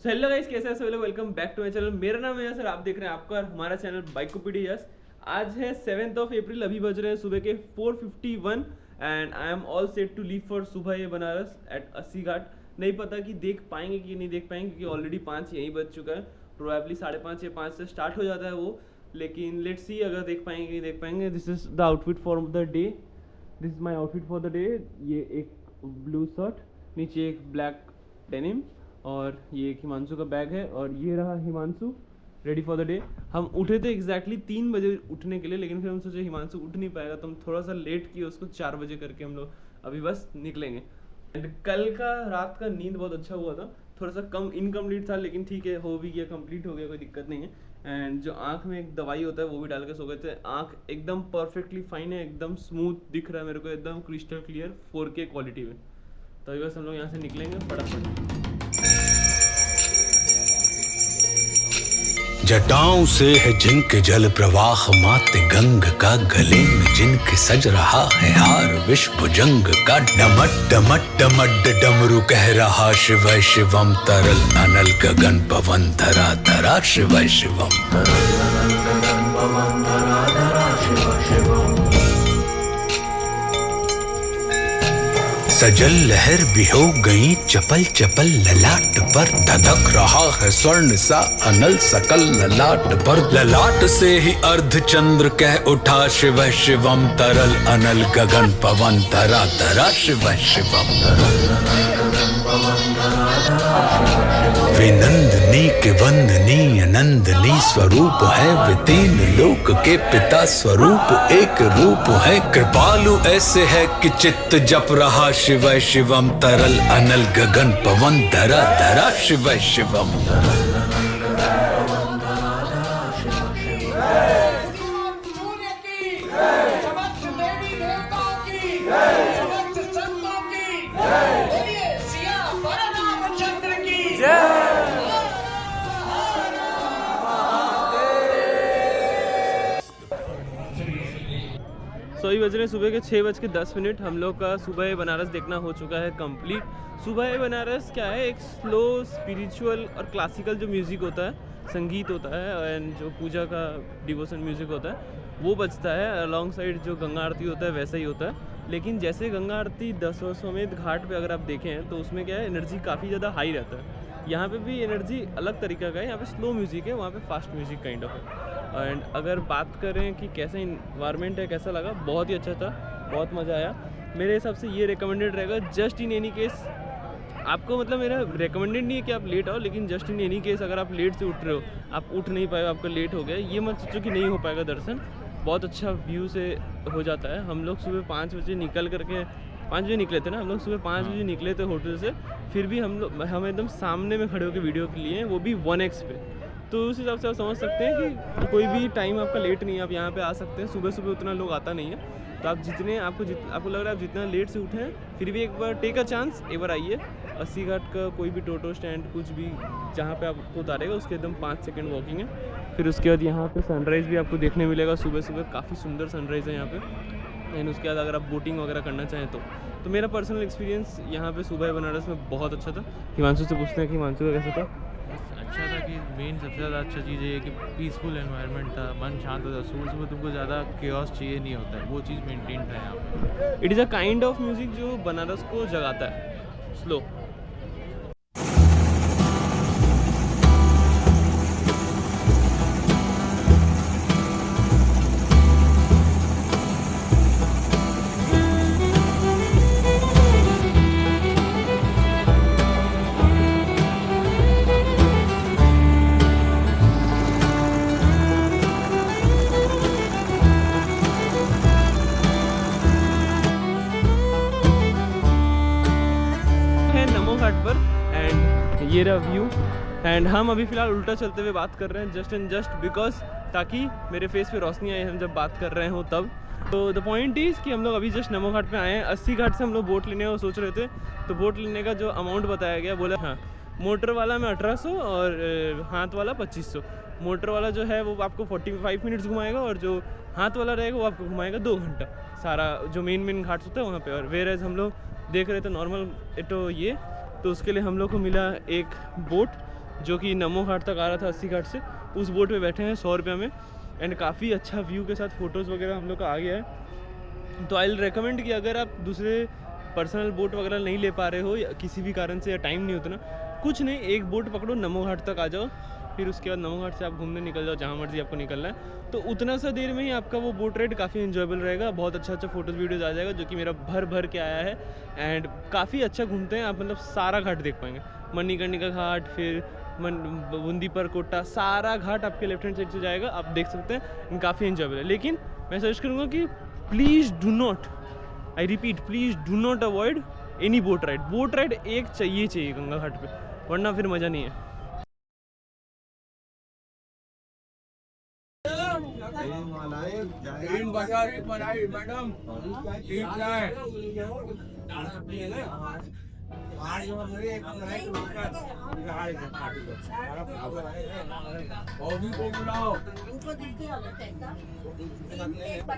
Hello guys, कैसे हैं सब लोग। Welcome back to my channel. मेरा नाम है यस और आप देख रहे हैं आपका और हमारा चैनल बाइकोपीडी यस। आज है 7th ऑफ अप्रैल। अभी बज रहे हैं सुबह के 4:51 and I am all set to leave for सुबह ये बनारस एट अस्सी घाट। नहीं पता कि देख पाएंगे कि नहीं देख पाएंगे, क्योंकि ऑलरेडी 5 यहीं बज चुका है। प्रोबेबली 5:30 या 5 से स्टार्ट हो जाता है वो, लेकिन लेट्स सी अगर देख पाएंगे कि नहीं देख पाएंगे। This is the outfit for the day. This is my outfit for the day. ये एक ब्लू शर्ट, नीचे एक ब्लैक डेनिम और ये एक हिमांशु का बैग है। और ये रहा Himanshu ready for the day. हम उठे थे एग्जैक्टली 3 बजे उठने के लिए, लेकिन फिर हम सोचे हिमांशु उठ नहीं पाएगा तो हम थोड़ा सा लेट किए उसको, 4 बजे करके हम लोग अभी बस निकलेंगे। एंड कल का रात का नींद बहुत अच्छा हुआ था, थोड़ा सा कम इनकम्प्लीट था, लेकिन ठीक है, हो भी गया, कंप्लीट हो गया, कोई दिक्कत नहीं है। एंड जो आँख में एक दवाई होता है वो भी डाल के सो गए थे। आँख एकदम परफेक्टली फाइन है, एकदम स्मूथ दिख रहा है मेरे को, एकदम क्रिस्टल क्लियर 4K क्वालिटी में। तो अभी बस हम लोग यहाँ से निकलेंगे फटाफट। जटाओं से है जिनके जल प्रवाह माते गंग का, गले में जिनके सज रहा है हार विश्व जंग का। डमट डमट डमट डमरू कह रहा शिवय शिवम, तरल अनल गगन पवन धरा धरा शिवय शिवम। सजल लहर भी हो गई चपल चपल, ललाट पर धधक रहा है स्वर्ण सा अनल सकल। ललाट पर ललाट से ही अर्ध चंद्र कह उठा शिवः शिवम, तरल अनल गगन पवन धरा धरा शिवः शिवम। विनंदनी के वंदनीय नंदनी स्वरूप है, वे तीन लोक के पिता स्वरूप एक रूप है। कृपालु ऐसे है कि चित्त जप रहा शिवः शिवम, तरल अनल गगन पवन धरा धरा शिवः शिवम। सो बज रहे सुबह के 6:10। हम लोग का सुबह बनारस देखना हो चुका है कंप्लीट। सुबह बनारस क्या है, एक स्लो स्पिरिचुअल और क्लासिकल जो म्यूज़िक होता है, संगीत होता है, एंड जो पूजा का डिवोशन म्यूज़िक होता है वो बजता है। अलॉन्ग साइड जो गंगा आरती होता है वैसा ही होता है। लेकिन जैसे गंगा आरती 10 समेत घाट पे अगर आप देखें तो उसमें क्या है, एनर्जी काफ़ी ज़्यादा हाई रहता है। यहाँ पे भी एनर्जी अलग तरीका का है। यहाँ पे स्लो म्यूज़िक है, वहाँ पे फास्ट म्यूज़िक काइंड ऑफ है। एंड अगर बात करें कि कैसा इन्वायरमेंट है, कैसा लगा, बहुत ही अच्छा था, बहुत मज़ा आया। मेरे हिसाब से ये रिकमेंडेड रहेगा जस्ट इन एनी केस आपको। मतलब मेरा रिकमेंडेड नहीं है कि आप लेट आओ, लेकिन जस्ट इन एनी केस अगर आप लेट से उठ रहे हो, आप उठ नहीं पाए, आपका लेट हो गया, ये मत सोचो कि नहीं हो पाएगा दर्शन। बहुत अच्छा व्यू से हो जाता है। हम लोग सुबह 5 बजे निकल करके 5 बजे निकले थे ना, हम लोग सुबह 5 बजे निकले थे होटल से। फिर भी हम एकदम सामने में खड़े होकर वीडियो के लिए, वो भी 1x पे। तो उस हिसाब से आप समझ सकते हैं कि कोई भी टाइम आपका लेट नहीं है, आप यहाँ पे आ सकते हैं। सुबह सुबह उतना लोग आता नहीं है, तो आप जितने आपको लग रहा है आप जितना लेट से उठे हैं, फिर भी एक बार टेक अ चांस, एक बार आइए। अस्सी घाट का कोई भी टोटो स्टैंड कुछ भी जहाँ पे आपको उतारेगा उसके एकदम 5 सेकंड वॉकिंग है। फिर उसके बाद यहाँ पे सनराइज़ भी आपको देखने मिलेगा सुबह सुबह, काफ़ी सुंदर सनराइज़ है यहाँ पे। एंड उसके बाद अगर आप बोटिंग वगैरह करना चाहें तो मेरा पर्सनल एक्सपीरियंस यहाँ पे सुबह बनारस में बहुत अच्छा था। हिमांशु से पूछते हैं कि हिमांशु का कैसा था। अच्छा था कि मेन सबसे ज़्यादा अच्छा चीज़ ये है कि पीसफुल एनवायरनमेंट था, मन शांत होता। सुबह सुबह तुमको ज़्यादा केओस चाहिए नहीं होता है, वो चीज़ मेंटेन था यहाँ पे। It is a kind of music जो बनारस को जगाता है, स्लो। पर एंड ये रहा व्यू। एंड हम अभी फ़िलहाल उल्टा चलते हुए बात कर रहे हैं, जस्ट एंड जस्ट बिकॉज ताकि मेरे फेस पे रोशनी आए हम जब बात कर रहे हो तब। तो द पॉइंट इज़ कि हम लोग अभी जस्ट नमो घाट पे आए हैं। 80 घाट से हम लोग बोट लेने को सोच रहे थे, तो बोट लेने का जो अमाउंट बताया गया, बोला हाँ मोटर वाला में 1800 और हाथ वाला 2500। मोटर वाला जो है वो आपको 45 मिनट्स घुमाएगा और जो हाथ वाला रहेगा वो आपको घुमाएगा 2 घंटा, सारा जो मेन घाट्स होता है वहाँ पे। और वेयर हम लोग देख रहे थे नॉर्मल तो ये, तो उसके लिए हम लोग को मिला एक बोट जो कि नमो घाट तक आ रहा था 80 घाट से। उस बोट पे बैठे हैं 100 रुपये में, एंड काफ़ी अच्छा व्यू के साथ फ़ोटोज़ वगैरह हम लोग का आ गया है। तो आई रिकमेंड कि अगर आप दूसरे पर्सनल बोट वगैरह नहीं ले पा रहे हो या किसी भी कारण से या टाइम नहीं उतना, कुछ नहीं, एक बोट पकड़ो, नमो घाट तक आ जाओ, फिर उसके बाद नमो घाट से आप घूमने निकल जाओ जहाँ मर्जी आपको निकलना है। तो उतना सा देर में ही आपका वो बोट राइड काफ़ी इन्जॉयबल रहेगा, बहुत अच्छा फोटोज़ वीडियोज़ आ जाएगा, जो कि मेरा भर के आया है। एंड काफ़ी अच्छा घूमते हैं आप, मतलब सारा घाट देख पाएंगे, मणिकर्णिका घाट, फिर बूंदीपर कोटा, सारा घाट आपके लेफ्ट हैंड साइड से जाएगा, आप देख सकते हैं, काफ़ी इन्जॉयबल है। लेकिन मैं सजेस्ट करूँगा कि please do not, I repeat, please do not avoid any boat ride. Boat ride एक चाहिए गंगा घाट पे, वरना फिर मज़ा नहीं है।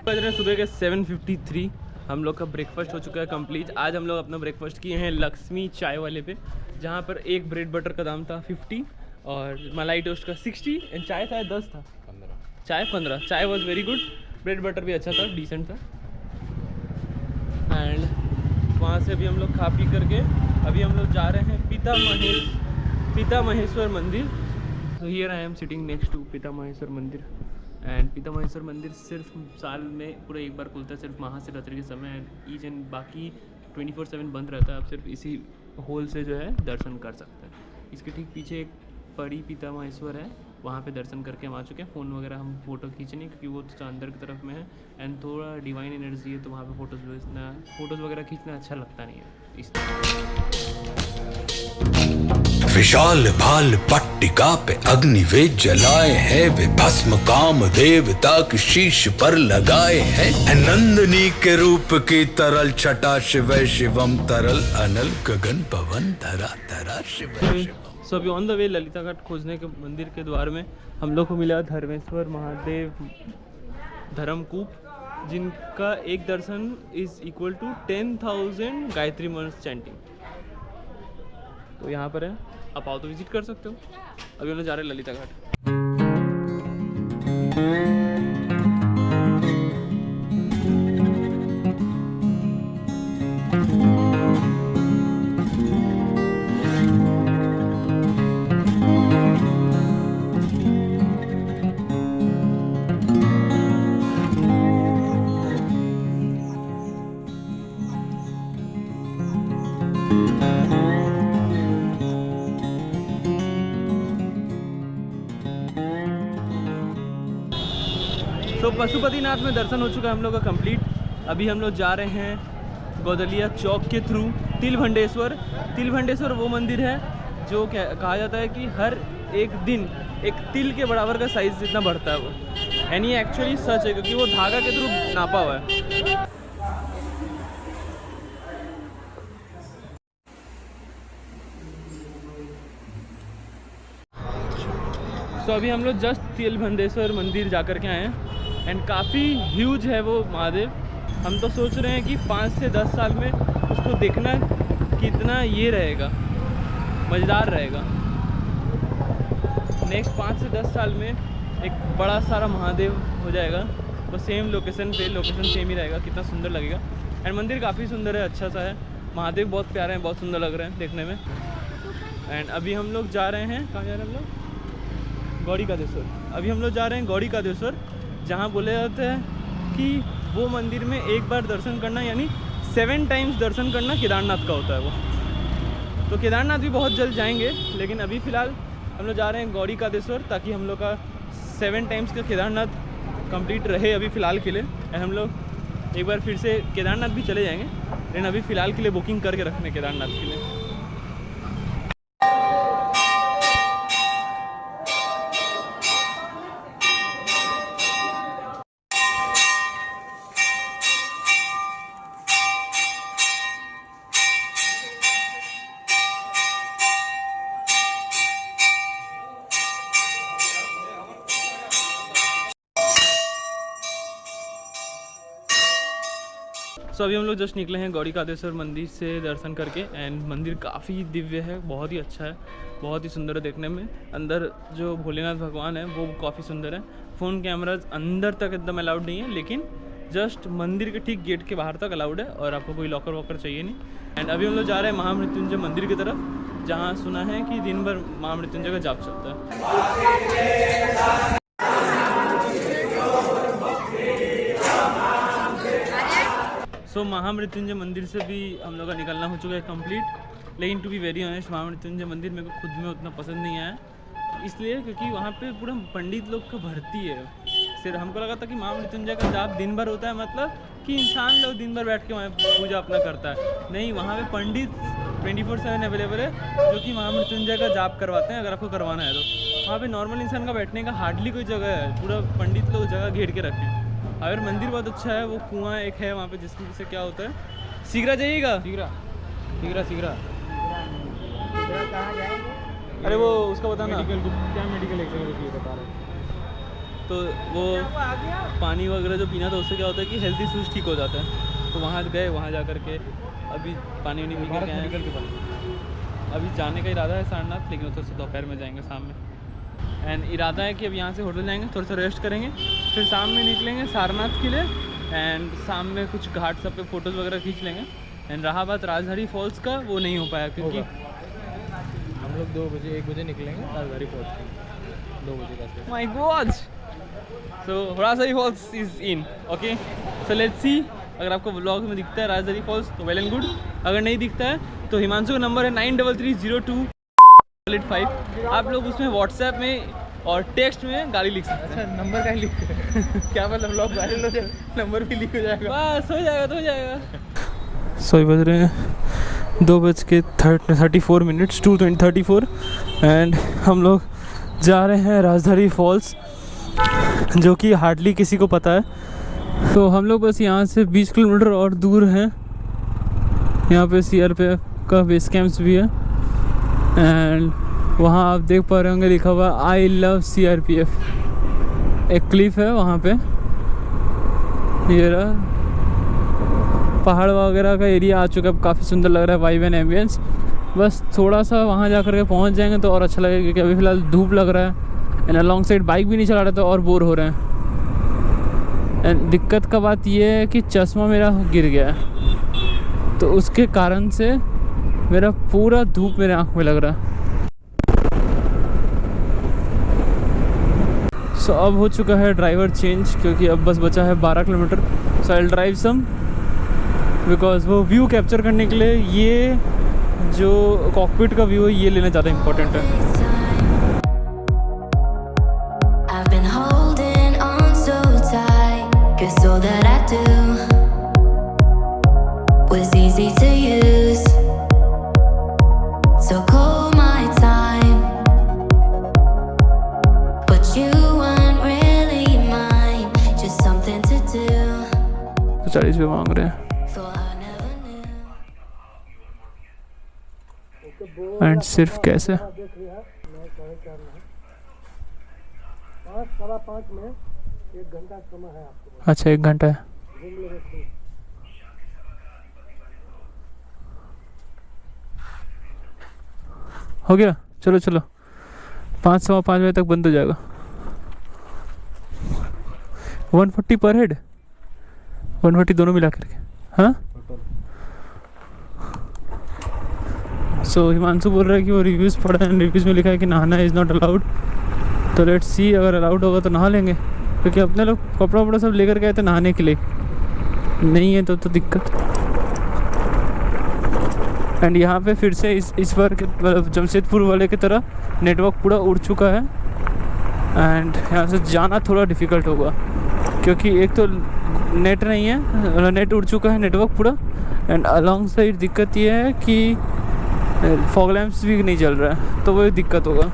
बज रहे सुबह के 7:53, हम लोग का ब्रेकफास्ट हो चुका है कंप्लीट। आज हम लोग अपना ब्रेकफास्ट किए हैं लक्ष्मी चाय वाले पे, जहाँ पर एक ब्रेड बटर का दाम था 50 और मलाई टोस्ट का 60 एंड चाय शायद 10 था, 15 चाय 15। चाय was very good, bread butter भी अच्छा था, डिसेंट था। एंड वहाँ से अभी हम लोग खा पी करके अभी हम लोग जा रहे हैं पिता महेश्वर मंदिर। तो here I am sitting next to Pita Maheshwar मंदिर। एंड पिता महेश्वर मंदिर सिर्फ साल में पूरा एक बार खुलता है, सिर्फ महाशिवरात्रि के समय, ईच एंड बाकी 24/7 बंद रहता है। आप सिर्फ इसी होल से जो है दर्शन कर सकते हैं। इसके ठीक पीछे एक बड़ी पिता महेश्वर है, वहाँ पे दर्शन करके हम आ चुके हैं। फ़ोन वगैरह हम फ़ोटो खींचने, क्योंकि वो तो अंदर की तरफ में है एंड थोड़ा डिवाइन एनर्जी है, तो वहाँ पे फ़ोटोज़ वगैरह खींचना अच्छा लगता नहीं है इस विशाल भाल पट्टिका पे अग्निवेद जलाए हैं, वे भस्म काम देवता के शीश पर लगाए हैं। नंदनी के रूप की तरल छटा शिव शिवम तरल अनल गगन पवन धरा धरा शिव शिवम। सो अभी ऑन द वे ललिता घाट खोजने के मंदिर के द्वार में हम लोग को मिला धर्मेश्वर महादेव धर्मकूप, जिनका एक दर्शन इज इक्वल टू 10,000 गायत्री मंत्र चैंटिंग। तो यहाँ पर है, आप आओ तो विजिट कर सकते हो। अभी हम लोग जा रहे हैं ललिता घाट। तो पशुपतिनाथ में दर्शन हो चुका है हम लोग का कंप्लीट। अभी हम लोग जा रहे हैं गौदलिया चौक के थ्रू तिलभंडेश्वर वो मंदिर है जो कहा जाता है कि हर एक दिन एक तिल के बराबर का साइज़ जितना बढ़ता है वो, यानी एक्चुअली सच है, क्योंकि वो धागा के थ्रू नापा हुआ है। तो अभी हम लोग जस्ट तिलभंडेश्वर मंदिर जा कर के आए हैं एंड काफ़ी ह्यूज है वो महादेव। हम तो सोच रहे हैं कि 5 से 10 साल में उसको देखना कितना ये रहेगा, मज़ेदार रहेगा। नेक्स्ट 5 से 10 साल में एक बड़ा सारा महादेव हो जाएगा, वो सेम लोकेशन सेम ही रहेगा, कितना सुंदर लगेगा। एंड मंदिर काफ़ी सुंदर है, अच्छा सा है, महादेव बहुत प्यारे हैं, बहुत सुंदर लग रहे हैं देखने में। एंड अभी हम लोग जा रहे हैं, कहाँ जा रहे हैं हम लोग? गौड़ीकादेश्वर। अभी हम लोग जा रहे हैं गौड़ीकादेश्वर, जहाँ बोले जाते हैं कि वो मंदिर में एक बार दर्शन करना यानी 7 टाइम्स दर्शन करना केदारनाथ का होता है वो। तो केदारनाथ भी बहुत जल्द जाएंगे, लेकिन अभी फ़िलहाल हम लोग जा रहे हैं गौड़ीकादेश्वर, ताकि हम लोग का 7 टाइम्स का केदारनाथ कंप्लीट रहे अभी फ़िलहाल के लिए। हम लोग एक बार फिर से केदारनाथ भी चले जाएंगे, लेकिन अभी फ़िलहाल के लिए बुकिंग करके रखने केदारनाथ के लिए। सो अभी हम लोग जस्ट निकले हैं गौड़ीकादेश्वर मंदिर से दर्शन करके, एंड मंदिर काफ़ी दिव्य है, बहुत ही अच्छा है। बहुत ही सुंदर है देखने में। अंदर जो भोलेनाथ भगवान है वो काफ़ी सुंदर है। फ़ोन कैमराज अंदर तक एकदम अलाउड नहीं है, लेकिन जस्ट मंदिर के ठीक गेट के बाहर तक अलाउड है और आपको कोई लॉकर वॉकर चाहिए नहीं। एंड अभी हम लोग जा रहे हैं महामृत्युंजय मंदिर की तरफ, जहाँ सुना है कि दिन भर महामृत्युंजय का जाप चलता है। सो महामृत्युंजय मंदिर से भी हम लोग का निकलना हो चुका है कंप्लीट। लेकिन टू बी वेरी ऑनेस्ट, महामृत्युंजय मंदिर मेरे को खुद में उतना पसंद नहीं आया, इसलिए क्योंकि वहाँ पे पूरा पंडित लोग का भर्ती है। सिर्फ हमको लगा था कि महामृत्युंजय का जाप दिन भर होता है, मतलब कि इंसान लोग दिन भर बैठ के वहाँ पूजा अपना करता है। नहीं, वहाँ पे पंडित 24/7 अवेलेबल है जो कि महामृत्युंजय का जाप करवाते हैं अगर आपको करवाना है तो। वहाँ पे नॉर्मल इंसान का बैठने का हार्डली कोई जगह है, पूरा पंडित लोग जगह घेर के रखे हैं। अगर मंदिर बहुत अच्छा है, वो कुआं एक है वहाँ पे जिससे क्या होता है। सीगरा जाइएगा, सीगरा कहाँ जाएंगे? अरे वो उसका बताना क्या मेडिकल एक्सरसाइज बता रहे हैं? तो वो पानी वगैरह जो पीना था उससे क्या होता है कि हेल्थ इशूज़ ठीक हो जाता है। तो वहाँ गए, वहाँ जा कर के अभी पानी वानी पी के आए। अभी जाने का इरादा है सारनाथ, लेकिन उधर से दोपहर में जाएंगे शाम में। एंड इरादा है कि अब यहाँ से होटल जाएंगे, थोड़ा सा रेस्ट करेंगे, फिर शाम में निकलेंगे सारनाथ के लिए। एंड शाम में कुछ घाट सब पे फ़ोटोज़ वगैरह खींच लेंगे। एंड रहा बात राजधानी फॉल्स का, वो नहीं हो पाया क्योंकि हम लोग 1 बजे निकलेंगे राजधानी फॉल्स के, 2 बजे का। My god. So Rajdhani falls is in, okay. So let's see, अगर आपको व्लॉग में दिखता है राजधानी फॉल्स तो वेल एंड गुड, अगर नहीं दिखता है तो हिमांशु का नंबर है 93302885। आप लोग उसमें व्हाट्सएप में और टेक्स्ट में गाली लिख सकते हैं। अच्छा, नंबर का लिख क्या मतलब व्लॉग वायरल हो जाए, नंबर भी लिख हो जाएगा। बस हो जाएगा तो हो जाएगा। सो बज रहे हैं 2:34, 2:34 एंड हम लोग जा रहे हैं राजधानी फॉल्स, जो कि हार्डली किसी को पता है। तो हम लोग बस यहाँ से 20 किलोमीटर और दूर हैं। यहाँ पे CRPF का बेस कैंप्स भी है एंड वहाँ आप देख पा रहे होंगे लिखा हुआ आई लव CRPF। एक क्लिफ है वहाँ पे, ये रहा पहाड़ वगैरह का एरिया आ चुका है, काफ़ी सुंदर लग रहा है, वाइब एंड एम्बियंस। बस थोड़ा सा वहाँ जा कर के पहुँच जाएंगे तो और अच्छा लगेगा, क्योंकि अभी फ़िलहाल धूप लग रहा है एंड अलॉन्ग साइड बाइक भी नहीं चला रहा तो और बोर हो रहे हैं। एंड दिक्कत का बात ये है कि चश्मा मेरा गिर गया है, तो उसके कारण से मेरा पूरा धूप मेरे आँख में लग रहा है। सो अब हो चुका है ड्राइवर चेंज, क्योंकि अब बस बचा है 12 kilometre. So I drive some, because वो व्यू कैप्चर करने के लिए ये जो कॉकपिट का व्यू है ये लेना ज़्यादा इम्पोर्टेंट है। I've been holding on so tight, 'cause all that I do was easy to use. So call my time, but you weren't really mine, just something to do. तो 40 रुपये मांग रहे हैं Thought I never knew. And सिर्फ कैसे। देख लिया मैं 4:30 में 5, 5:15 में 1 घंटा समय है आपके पास, अच्छा 1 घंटा है। घूम लेंगे खूब। हो गया, चलो चलो 5, 5:15 बजे तक बंद हो जाएगा। 140 पर हेड, 140 दोनों मिला करके। हाँ सो हिमांशु बोल रहा है कि वो रिव्यूज़ पढ़ा है, रिव्यूज़ में लिखा है कि नहाना इज़ नॉट अलाउड। तो लेट्स सी, अगर अलाउड होगा तो नहा लेंगे, क्योंकि अपने लोग कपड़ा वपड़ा सब लेकर गए थे नहाने के लिए, नहीं है तो दिक्कत। एंड यहाँ पे फिर से इस बार जमशेदपुर वाले की तरह नेटवर्क पूरा उड़ चुका है एंड यहाँ से जाना थोड़ा डिफ़िकल्ट होगा, क्योंकि एक तो नेट नहीं है, नेट उड़ चुका है नेटवर्क पूरा। एंड अलॉन्ग साइड दिक्कत ये है कि फॉग लैम्प्स भी नहीं चल रहा है, तो वो दिक्कत होगा।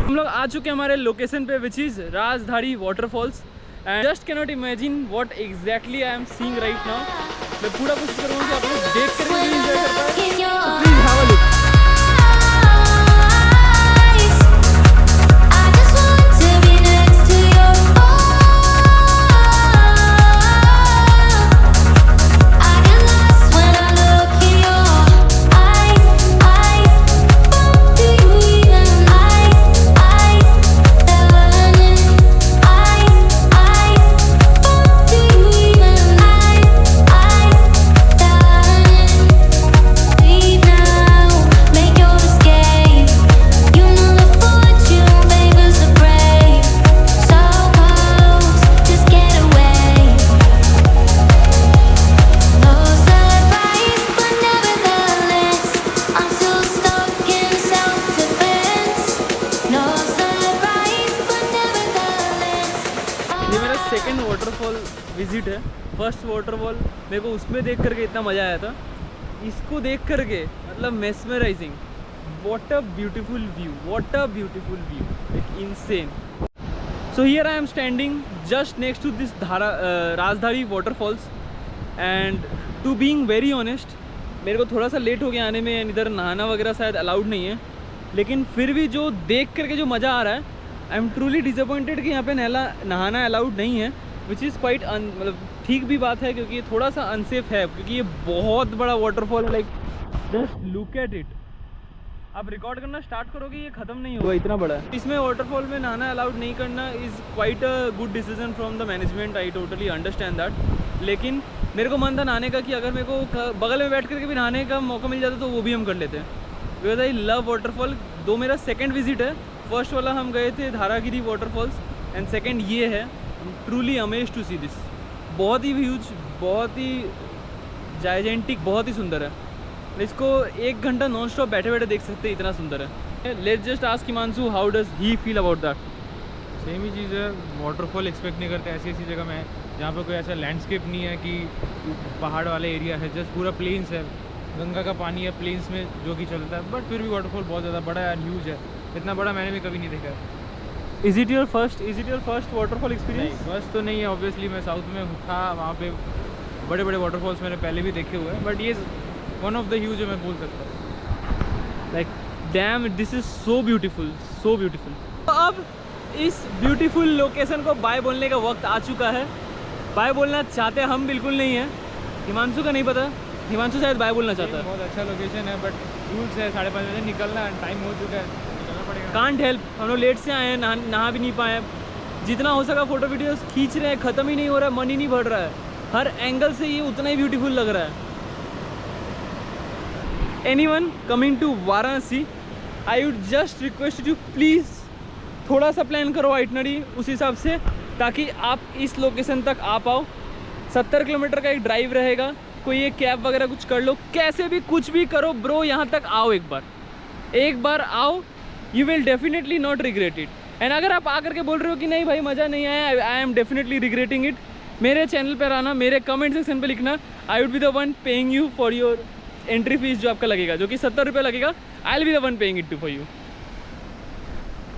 हम लोग आ चुके हैं हमारे लोकेशन पे, विच इज़ राजधानी waterfalls. And just can not imagine what exactly I am seeing right now. मैं पूरा कोशिश करूँगा कि आप लोग देख कर भी एंजॉय कर पाए। Please have a look. I get lost when I look visit है, फर्स्ट वाटरफॉल मेरे को उसमें देख करके इतना मज़ा आया था, इसको देख करके मतलब mesmerising. What a beautiful view, what a beautiful view, like insane. So here I am standing just next to this Rajdhani waterfalls and to being very honest मेरे को थोड़ा सा लेट हो गया आने में एंड इधर नहाना वगैरह शायद अलाउड नहीं है, लेकिन फिर भी जो देख करके जो मज़ा आ रहा है, आई एम ट्रूली डिसअपॉइंटेड कि यहाँ पे नहाना अलाउड नहीं है, विच इज़ क्वाइट मतलब ठीक भी बात है क्योंकि ये थोड़ा सा अनसेफ है, क्योंकि ये बहुत बड़ा वाटरफॉल है। Like just look at it, आप रिकॉर्ड करना स्टार्ट करोगे ये ख़त्म नहीं होगा, इतना बड़ा है। इसमें वाटरफॉल में नहाना अलाउड नहीं करना is quite a good decision from the management, I totally understand that. लेकिन मेरे को मन था नहाने का कि अगर मेरे को बगल में बैठ करके भी नहाने का मौका मिल जाता तो वो भी हम कर लेते हैं, बिकॉज आई लव वाटरफॉल। दो मेरा सेकेंड विजिट है, फर्स्ट वाला हम गए थे धारागिरी वाटरफॉल्स एंड सेकेंड ये है। Truly amazed to see this, बहुत ही ह्यूज, बहुत ही जायजेंटिक, बहुत ही सुंदर है। इसको 1 घंटा नॉन स्टॉप बैठे बैठे देख सकते हैं, इतना सुंदर है। Let's just ask Himanshu how does he feel about that. Same ही चीज़ है, वाटरफॉल एक्सपेक्ट नहीं करते ऐसी जगह में जहाँ पे कोई ऐसा लैंडस्केप नहीं है कि पहाड़ वाला एरिया है, जस्ट पूरा प्लेन्स है, गंगा का पानी है प्लेन्स में जो कि चलता है, बट फिर भी वाटरफॉल बहुत ज़्यादा बड़ा है, ह्यूज है, इतना बड़ा मैंने भी कभी नहीं देखा है। Is it your first waterfall experience? First तो नहीं है, ऑब्वियसली मैं साउथ में था, वहाँ पे बड़े बड़े वाटरफॉल्स मैंने पहले भी देखे हुए हैं, बट ये वन ऑफ द ह्यूज है, मैं बोल सकता हूँ। Like damn, this is so beautiful, so beautiful. तो अब इस ब्यूटीफुल लोकेशन को बाय बोलने का वक्त आ चुका है। बाय बोलना चाहते हम बिल्कुल नहीं है, हिमांशु का नहीं पता, हिमांशु शायद बाय बोलना चाहता है। बहुत अच्छा लोकेशन है, बट रूल्स है 5:30 बजे निकलना, टाइम हो चुका है, निकलना पड़ेगा। कांट हेल्प, हम लोग लेट से आए हैं, नहा भी नहीं पाए, जितना हो सका फोटो वीडियोस खींच रहे हैं, ख़त्म ही नहीं हो रहा है, मन ही नहीं बढ़ रहा है, हर एंगल से ये उतना ही ब्यूटीफुल लग रहा है। Anyone coming to Varanasi, I would just request you please थोड़ा सा प्लान करो आइटनरी उस हिसाब से, ताकि आप इस लोकेशन तक आ पाओ। 70 किलोमीटर का एक ड्राइव रहेगा, कोई एक कैब वगैरह कुछ कर लो, कैसे भी कुछ भी करो ब्रो, यहाँ तक आओ, एक बार आओ, you will definitely not regret it. And अगर आप आकर के बोल रहे हो कि नहीं भाई मज़ा नहीं आया, I am definitely regretting it, मेरे चैनल पर आना, मेरे कमेंट सेक्शन पर लिखना, I would be the one paying you for your entry fees जो आपका लगेगा, जो कि 70 रुपये लगेगा, I will be the one paying it to for you.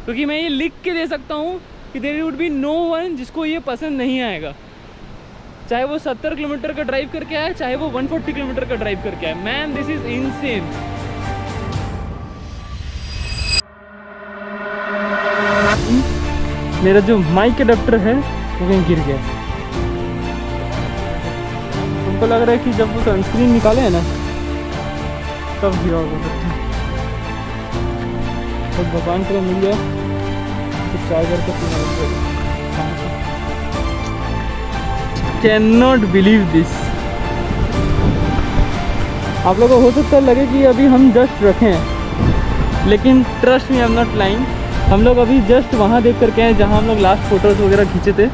क्योंकि मैं ये लिख के दे सकता हूँ कि there would be no one जिसको ये पसंद नहीं आएगा, चाहे वो 70 किलोमीटर का ड्राइव करके आए, चाहे वो 140 किलोमीटर का ड्राइव करके आए। Man this is insane. मेरा जो माइक अडेप्टर है वो कहीं गिर गया, तुमको लग रहा है कि जब वो सनस्क्रीन निकाले हैं ना तब गिरा होगा, तो भगवान को मिल जाए तो चार्जर का पीना लग जाएगा। Can not believe this. आप लोगों को हो सकता लगे कि अभी हम जस्ट रखे हैं, लेकिन trust me I am not lying. हम लोग अभी जस्ट वहाँ देख करके आए जहाँ हम लोग लास्ट फोटोज़ वगैरह खींचे थे,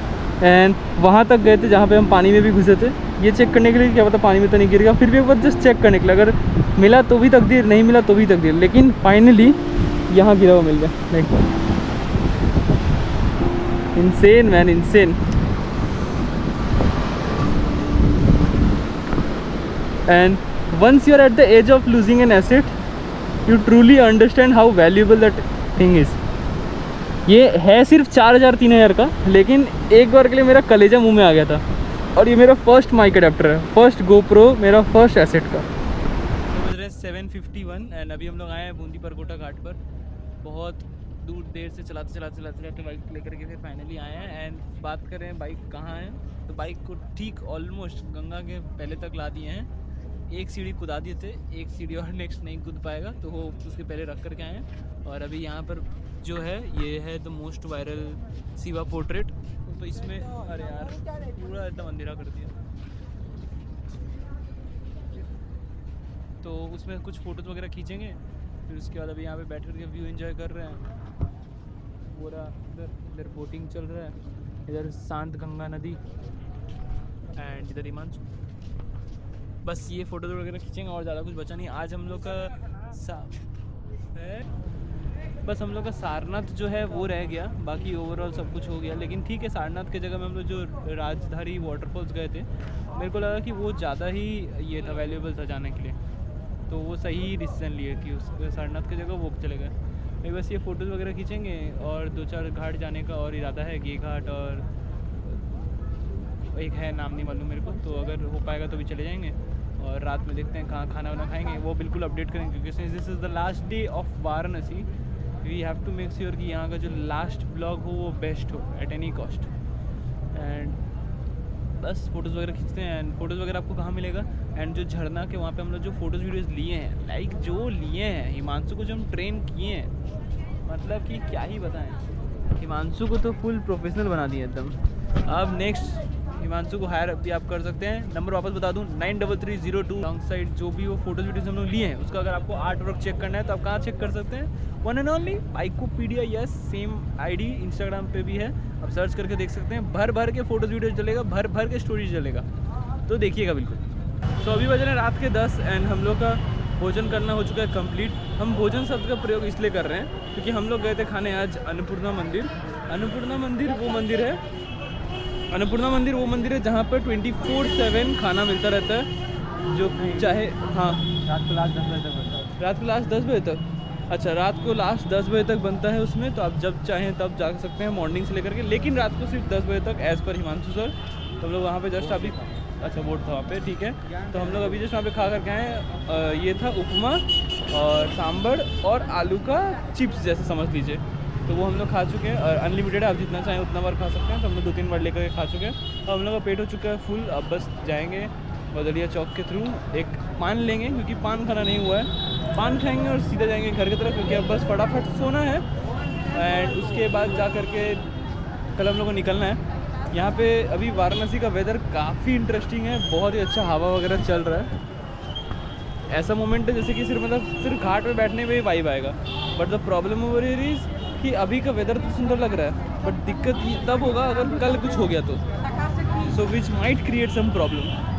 एंड वहाँ तक गए थे जहाँ पे हम पानी में भी घुसे थे, ये चेक करने के लिए क्या पता पानी में तो नहीं गिर गया, फिर भी एक बार जस्ट चेक करने के लिए, अगर मिला तो भी तकदीर, नहीं मिला तो भी तकदीर, लेकिन फाइनली यहाँ गिरा हुआ मिल गया। Like insane man, insane. And once you are at the edge of losing an asset, you truly understand how valuable that thing is. ये है सिर्फ 4000-3000 का, लेकिन एक बार के लिए मेरा कलेजा मुंह में आ गया था। और ये मेरा फर्स्ट माइक अडेप्टर है, फर्स्ट गोप्रो, मेरा फर्स्ट एसेट का। 7:51 एंड अभी हम लोग आए हैं बूंदी परकोटा घाट पर। बहुत दूर देर से चलाते बाइक लेकर के फिर फाइनली आए हैं। एंड बात करें बाइक कहाँ है, तो बाइक को ठीक ऑलमोस्ट गंगा के पहले तक ला दिए हैं। एक सीढ़ी कुदा दिए थे, एक सीढ़ी और नेक्स्ट नहीं कूद पाएगा, तो वो उसके पहले रख करके आए हैं। और अभी यहाँ पर जो है ये है the most viral Shiva portrait, तो इसमें अरे यार पूरा एकदम अंधेरा कर दिया, तो उसमें कुछ फ़ोटोज़ वगैरह खींचेंगे, फिर उसके बाद अभी यहाँ पे बैठ करके व्यू एंजॉय कर रहे हैं। पूरा इधर बोटिंग चल रहा है, इधर शांत गंगा नदी एंड इधर हिमांशु। बस ये फ़ोटोज़ वगैरह खींचेंगे और ज़्यादा कुछ बचा नहीं। आज हम लोग का है बस हम लोग का सारनाथ जो है वो रह गया, बाकी ओवरऑल सब कुछ हो गया। लेकिन ठीक है, सारनाथ के जगह में हम लोग जो राजधारी वाटरफॉल्स गए थे, मेरे को लगा कि वो ज़्यादा ही ये था, वैल्यूएबल था जाने के लिए, तो वो सही डिसीजन लिए कि उस सारनाथ की जगह वो चले गए। भाई बस ये फ़ोटोज़ वगैरह खींचेंगे और 2-4 घाट जाने का और इरादा है, गे घाट और एक है नाम नहीं मालूम मेरे को, तो अगर हो पाएगा तो भी चले जाएंगे। और रात में देखते हैं कहाँ खाना वाना खाएंगे, वो बिल्कुल अपडेट करेंगे, क्योंकि this is the last day of Varanasi. We have to make sure कि यहाँ का जो लास्ट व्लॉग हो वो बेस्ट हो एट एनी कॉस्ट। एंड बस फ़ोटोज़ वगैरह खींचते हैं। एंड फ़ोटोज़ वगैरह आपको कहाँ मिलेगा, एंड जो झरना के वहाँ पे हम लोग जो फ़ोटोज़ वीडियोज़ लिए हैं, लाइक जो लिए हैं हिमांशु को जो हम ट्रेन किए हैं, मतलब कि क्या ही बताएं, हिमांशु को तो फुल प्रोफेशनल बना दिया एकदम। अब नेक्स्ट हिमांशु को हायर भी आप कर सकते हैं। नंबर वापस बता दूं 9330 लॉन्ग साइड जो भी वो फोटोज वीडियोज हम लोग लिए हैं, उसका अगर आपको आर्ट वर्क चेक करना है तो आप कहाँ चेक कर सकते हैं, one and only बाइकोपीडिया। Yes, same ID Instagram पे भी है, आप सर्च करके देख सकते हैं। भर भर के फोटोज वीडियोज चलेगा, भर भर के स्टोरीज चलेगा, तो देखिएगा बिल्कुल। तो अभी बज रहे हैं रात के 10 एंड हम लोग का भोजन करना हो चुका है कंप्लीट। हम भोजन शब्द का प्रयोग इसलिए कर रहे हैं क्योंकि हम लोग गए थे खाने आज अन्नपूर्णा मंदिर। अन्नपूर्णा मंदिर वो मंदिर है, अन्नपूर्णा मंदिर वो मंदिर है जहाँ पर 24/7 खाना मिलता रहता है, जो चाहे हाँ रात को लास्ट 10 बजे तक बनता है। रात को लास्ट 10 बजे तक, अच्छा रात को लास्ट 10 बजे तक बनता है उसमें, तो आप जब चाहें तब जा सकते हैं मॉर्निंग से लेकर के, लेकिन रात को सिर्फ 10 बजे तक एज़ पर हिमांशु सर। तो हम लोग वहाँ पे जस्ट अभी, अच्छा वोट था वहाँ पे, ठीक है। तो हम लोग अभी जस्ट वहाँ पे खा करके आए। ये था उपमा और सांभर और आलू का चिप्स जैसे समझ लीजिए, तो वो हम लोग खा चुके हैं। और अनलिमिटेड है, आप जितना चाहें उतना बार खा सकते हैं, तो हम लोग 2-3 बार लेकर के खा चुके हैं। अब हम लोग का पेट हो चुका है फुल। अब बस जाएंगे बदलिया चौक के थ्रू, एक पान लेंगे क्योंकि पान खाना नहीं हुआ है, पान खाएंगे और सीधा जाएंगे घर की तरफ, क्योंकि अब बस फटाफट सोना है। एंड उसके बाद जा कर के कल हम लोग को निकलना है। यहाँ पे अभी वाराणसी का वेदर काफ़ी इंटरेस्टिंग है, बहुत ही अच्छा हवा वगैरह चल रहा है। ऐसा मोमेंट है जैसे कि सिर्फ घाट पे बैठने में ही वाइब आएगा। But the problem over here is कि अभी का वेदर तो सुंदर लग रहा है, बट दिक्कत तब होगा अगर कल कुछ हो गया तो, so which might create some problem.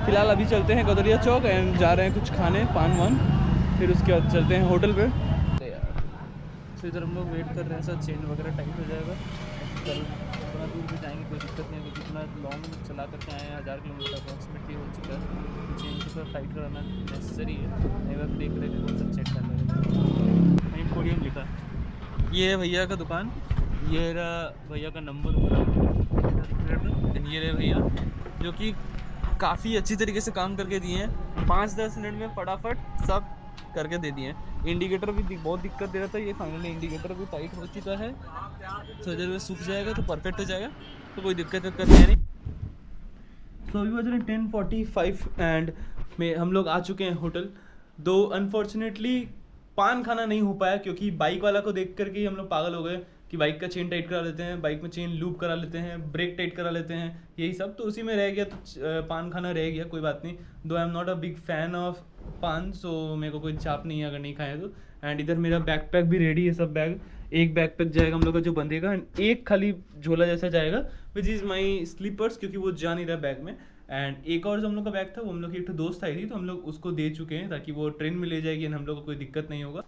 फिलहाल अभी चलते हैं गदरिया चौक एंड जा रहे हैं कुछ खाने, पान वान, फिर उसके बाद चलते हैं होटल पे। तो इधर हम लोग वेट कर रहे हैं, सर चेन वगैरह टाइट हो जाएगा, कल थोड़ा दूर भी जाएंगे, कोई दिक्कत नहीं है, क्योंकि इतना लॉन्ग चला करके आए हैं, 1000 किलोमीटर अप्रॉक्सीमेटली हो चुका है, तो चेन को थोड़ा टाइट कराना नेसेसरी है। एक बार देख रहे थे कौन सा चेक कर रहे हैं, एम्पोरियम लिखा। ये है भैया का दुकान, ये रहा भैया का नंबर, ये रहे भैया जो कि काफ़ी अच्छी तरीके से काम करके दिए हैं, 5-10 मिनट में फटाफट सब करके दे दिए हैं। इंडिकेटर भी बहुत दिक्कत दे रहा था, ये फाइनली इंडिकेटर भी टाइट हो चुका है, थोड़ी देर में सूख जाएगा तो परफेक्ट हो जाएगा, तो कोई दिक्कत है नहीं। तो अभी बज रहे 10:45 एंड में हम लोग आ चुके हैं होटल। दो अनफॉर्चुनेटली पान खाना नहीं हो पाया, क्योंकि बाइक वाला को देख करके ही हम लोग पागल हो गए कि बाइक का चेन टाइट करा लेते हैं, बाइक में चेन लूप करा लेते हैं, ब्रेक टाइट करा लेते हैं, यही सब, तो उसी में रह गया, तो पान खाना रह गया, कोई बात नहीं। दो I am not a big fan of पान, सो मेरे को कोई चाप नहीं है अगर नहीं खाए तो। एंड इधर मेरा बैकपैक भी रेडी है, सब बैग, एक बैकपैक जाएगा हम लोग का जो बंधेगा, एंड एक खाली झोला जैसा जाएगा विच इज़ माई स्लीपर्स, क्योंकि वो जा नहीं रहा बैग में। एंड एक और जो हम लोग का बैग था, वो हम लोग की एक तो दोस्त आई थी, तो हम लोग उसको दे चुके हैं ताकि वो ट्रेन में ले जाएगी एंड हम लोग को कोई दिक्कत नहीं होगा।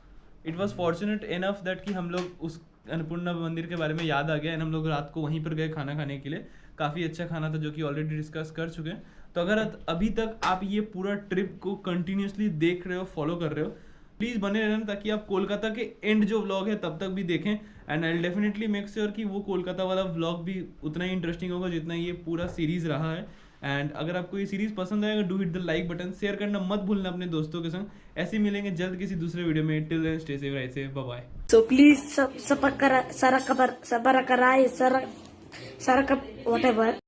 It was fortunate enough that कि हम लोग उस अन्नपूर्णा मंदिर के बारे में याद आ गया एंड हम लोग रात को वहीं पर गए खाना खाने के लिए। काफ़ी अच्छा खाना था जो कि ऑलरेडी डिस्कस कर चुके हैं। तो अगर अभी तक आप ये पूरा ट्रिप को कंटिन्यूसली देख रहे हो, फॉलो कर रहे हो, प्लीज़ बने रहना ताकि आप कोलकाता के एंड जो व्लॉग है तब तक भी देखें। And I will definitely make sure कि वो कोलकाता वाला व्लॉग भी उतना ही इंटरेस्टिंग होगा जितना ये पूरा सीरीज़ रहा है। एंड अगर आपको ये सीरीज़ पसंद आएगा, do hit the like button, share करना मत भूलना अपने दोस्तों के संग। ऐसे ही मिलेंगे जल्द किसी दूसरे वीडियो में। Till then stay safe, right safe, bye bye. So please subscribe, whatever.